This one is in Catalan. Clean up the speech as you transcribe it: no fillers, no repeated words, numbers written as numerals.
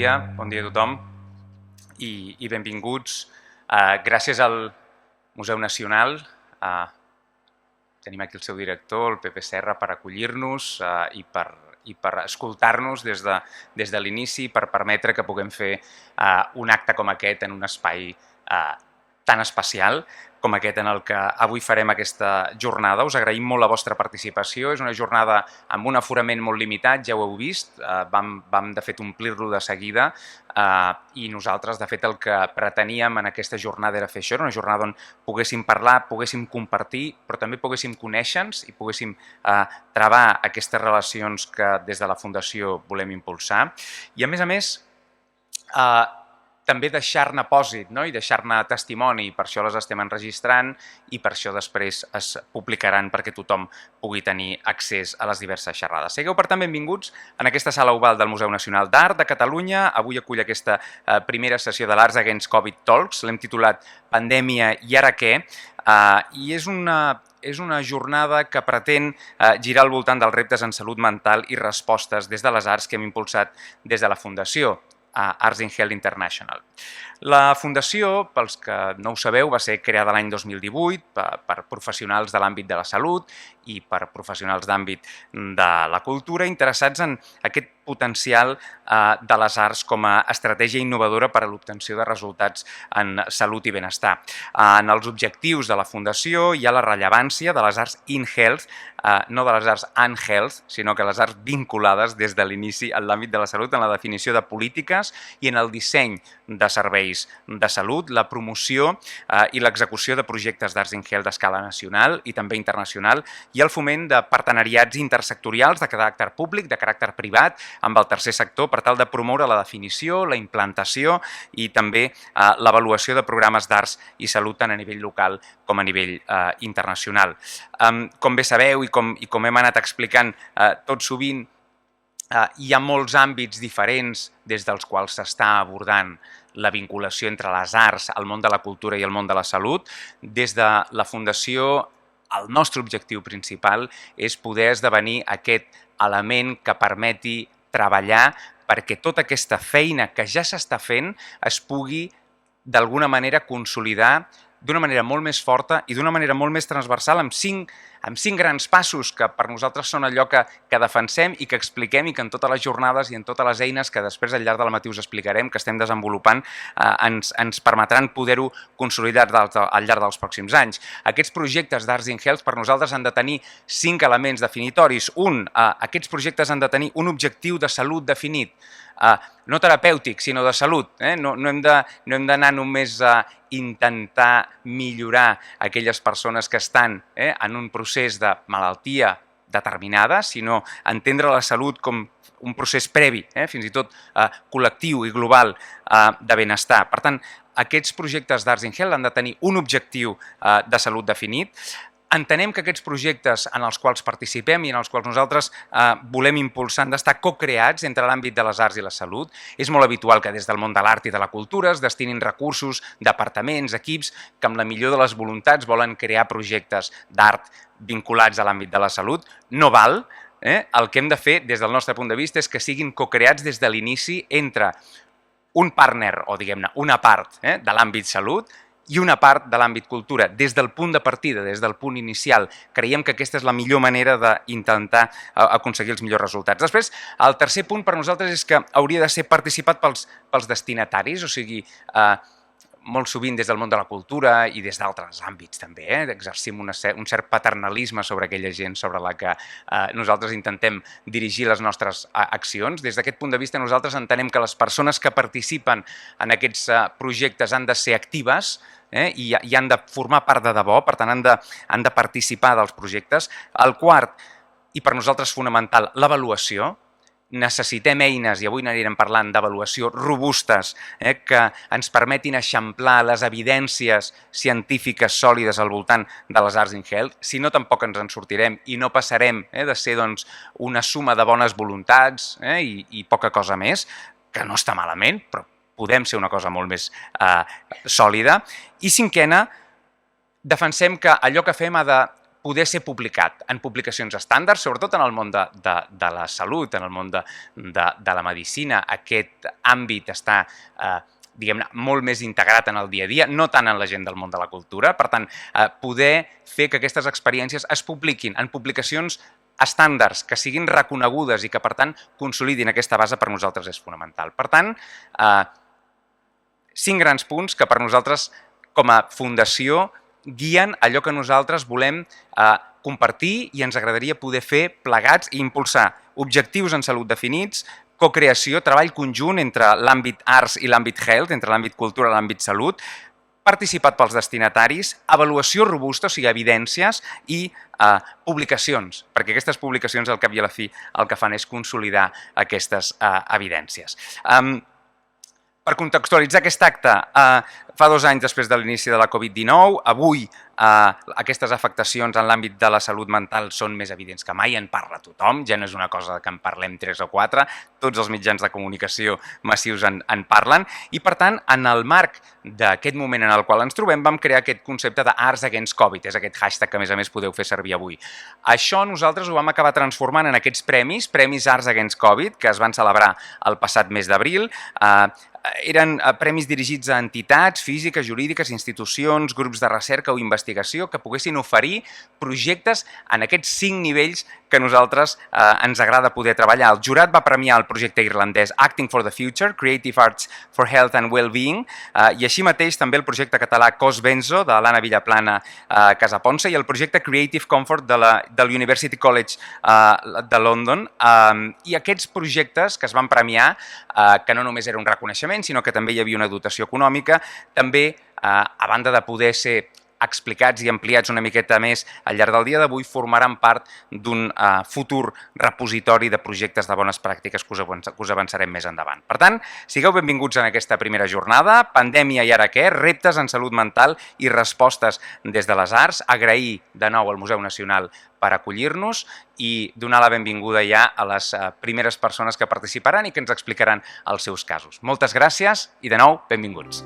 dia a tothom i benvinguts. Gràcies al Museu Nacional, tenim aquí el seu director, el Pepe Serra, per acollir-nos i per escoltar-nos des de l'inici, per permetre que puguem fer un acte com aquest en un espai tan especial com aquest en el que avui farem aquesta jornada. Us agraïm molt la vostra participació. És una jornada amb un aforament molt limitat, ja ho heu vist. Vam de fet omplir-lo de seguida i nosaltres de fet el que preteníem en aquesta jornada era fer això. Era una jornada on poguéssim parlar, poguéssim compartir, però també poguéssim conèixer-nos i poguéssim travar aquestes relacions que des de la Fundació volem impulsar. I a més, també deixar-ne pòsit i deixar-ne testimoni, per això les estem enregistrant i per això després es publicaran perquè tothom pugui tenir accés a les diverses xerrades. Sigueu per tant benvinguts en aquesta sala oval del Museu Nacional d'Art de Catalunya. Avui acull aquesta primera sessió de l'Arts Against Covid Talks, l'hem titulat Pandèmia i ara què? I és una jornada que pretén girar al voltant dels reptes en salut mental i respostes des de les arts que hem impulsat des de la Fundació Arts in Health International. La Fundació, pels que no ho sabeu, va ser creada l'any 2018 per professionals de l'àmbit de la salut i per professionals d'àmbit de la cultura interessats en aquest potencial de les arts com a estratègia innovadora per a l'obtenció de resultats en salut i benestar. En els objectius de la Fundació hi ha la rellevància de les arts in health, no de les arts and health, sinó que les arts vinculades des de l'inici en l'àmbit de la salut, en la definició de polítiques i en el disseny de serveis de salut, la promoció i l'execució de projectes d'arts in health d'escala nacional i també internacional i el foment de partenariats intersectorials de caràcter públic, de caràcter privat, amb el tercer sector per tal de promoure la definició, la implantació i també l'avaluació de programes d'arts i salut tant a nivell local com a nivell internacional. Com bé sabeu i com hem anat explicant tot sovint, hi ha molts àmbits diferents des dels quals s'està abordant la vinculació entre les arts, el món de la cultura i el món de la salut. Des de la Fundació, el nostre objectiu principal és poder esdevenir aquest element que permeti treballar perquè tota aquesta feina que ja s'està fent es pugui d'alguna manera consolidar d'una manera molt més forta i d'una manera molt més transversal amb cinc grans passos que per nosaltres són allò que defensem i que expliquem i que en totes les jornades i en totes les eines que després al llarg del matí us explicarem que estem desenvolupant ens permetran poder-ho consolidar al llarg dels pròxims anys. Aquests projectes d'Arts in Health per nosaltres han de tenir 5 elements definitoris. Aquests projectes han de tenir un objectiu de salut definit, no terapèutic, sinó de salut. No hem d'anar només a intentar millorar aquelles persones que estan en un procés de malaltia determinada, sinó entendre la salut com un procés previ, fins i tot col·lectiu i global de benestar. Per tant, aquests projectes d'Arts in Health han de tenir un objectiu de salut definit. Entenem que aquests projectes en els quals participem i en els quals nosaltres volem impulsar han d'estar co-creats entre l'àmbit de les arts i la salut. És molt habitual que des del món de l'art i de la cultura es destinin recursos, departaments, equips que amb la millor de les voluntats volen crear projectes d'art vinculats a l'àmbit de la salut. No val. El que hem de fer des del nostre punt de vista és que siguin co-creats des de l'inici entre un partner o diguem-ne una part de l'àmbit salut i una part de l'àmbit cultura. Des del punt de partida, des del punt inicial, creiem que aquesta és la millor manera d'intentar aconseguir els millors resultats. Després, el tercer punt per nosaltres és que hauria de ser participat pels destinataris, o sigui, molt sovint des del món de la cultura i des d'altres àmbits també, exercim un cert paternalisme sobre aquella gent sobre la que nosaltres intentem dirigir les nostres accions. Des d'aquest punt de vista nosaltres entenem que les persones que participen en aquests projectes han de ser actives i han de formar part de debò, per tant han de participar dels projectes. El quart, i per nosaltres fonamental, l'avaluació. Necessitem eines, i avui n'anirem parlant d'avaluació, robustes, que ens permetin eixamplar les evidències científiques sòlides al voltant de les arts in health. Si no, tampoc ens en sortirem i no passarem de ser una suma de bones voluntats i poca cosa més, que no està malament, però podem ser una cosa molt més sòlida. I cinquena, defensem que allò que fem ha de poder ser publicat en publicacions estàndards, sobretot en el món de la salut, en el món de la medicina. Aquest àmbit està diguem-ne, molt més integrat en el dia a dia, no tant en la gent del món de la cultura. Per tant, poder fer que aquestes experiències es publiquin en publicacions estàndards, que siguin reconegudes i que, per tant, consolidin aquesta base per nosaltres és fonamental. Per tant, 5 grans punts que per nosaltres, com a fundació, guien allò que nosaltres volem compartir i ens agradaria poder fer plegats i impulsar objectius en salut definits, cocreació, treball conjunt entre l'àmbit arts i l'àmbit health, entre l'àmbit cultura i l'àmbit salut, participat pels destinataris, avaluació robusta, o sigui, evidències i publicacions, perquè aquestes publicacions al cap i a la fi el que fan és consolidar aquestes evidències. Per contextualitzar aquest acte, fa 2 anys després de l'inici de la Covid-19, avui aquestes afectacions en l'àmbit de la salut mental són més evidents que mai, en parla tothom, ja no és una cosa que en parlem 3 o 4, tots els mitjans de comunicació massius en parlen i, per tant, en el marc d'aquest moment en el qual ens trobem, vam crear aquest concepte d'Arts Against Covid, és aquest hashtag que, a més podeu fer servir avui. Això nosaltres ho vam acabar transformant en aquests premis Arts Against Covid, que es van celebrar el passat mes d'abril. Eren premis dirigits a entitats físiques, jurídiques, institucions, grups de recerca o investigació que poguessin oferir projectes en aquests 5 nivells que a nosaltres ens agrada poder treballar. El jurat va premiar el projecte irlandès Acting for the Future, Creative Arts for Health and Wellbeing, i així mateix també el projecte català Cos Benzo, de l'Anna Villaplana Casaponsa, i el projecte Creative Comfort de l'University College de London. I aquests projectes que es van premiar, que no només era un reconeixement, sinó que també hi havia una dotació econòmica, també, a banda de poder ser explicats i ampliats una miqueta més al llarg del dia d'avui, formaran part d'un futur repositori de projectes de bones pràctiques que us avançarem més endavant. Per tant, sigueu benvinguts en aquesta primera jornada. Pandèmia i ara què? Reptes en salut mental i respostes des de les arts. Agrair de nou al Museu Nacional per acollir-nos i donar la benvinguda ja a les primeres persones que participaran i que ens explicaran els seus casos. Moltes gràcies i de nou, benvinguts.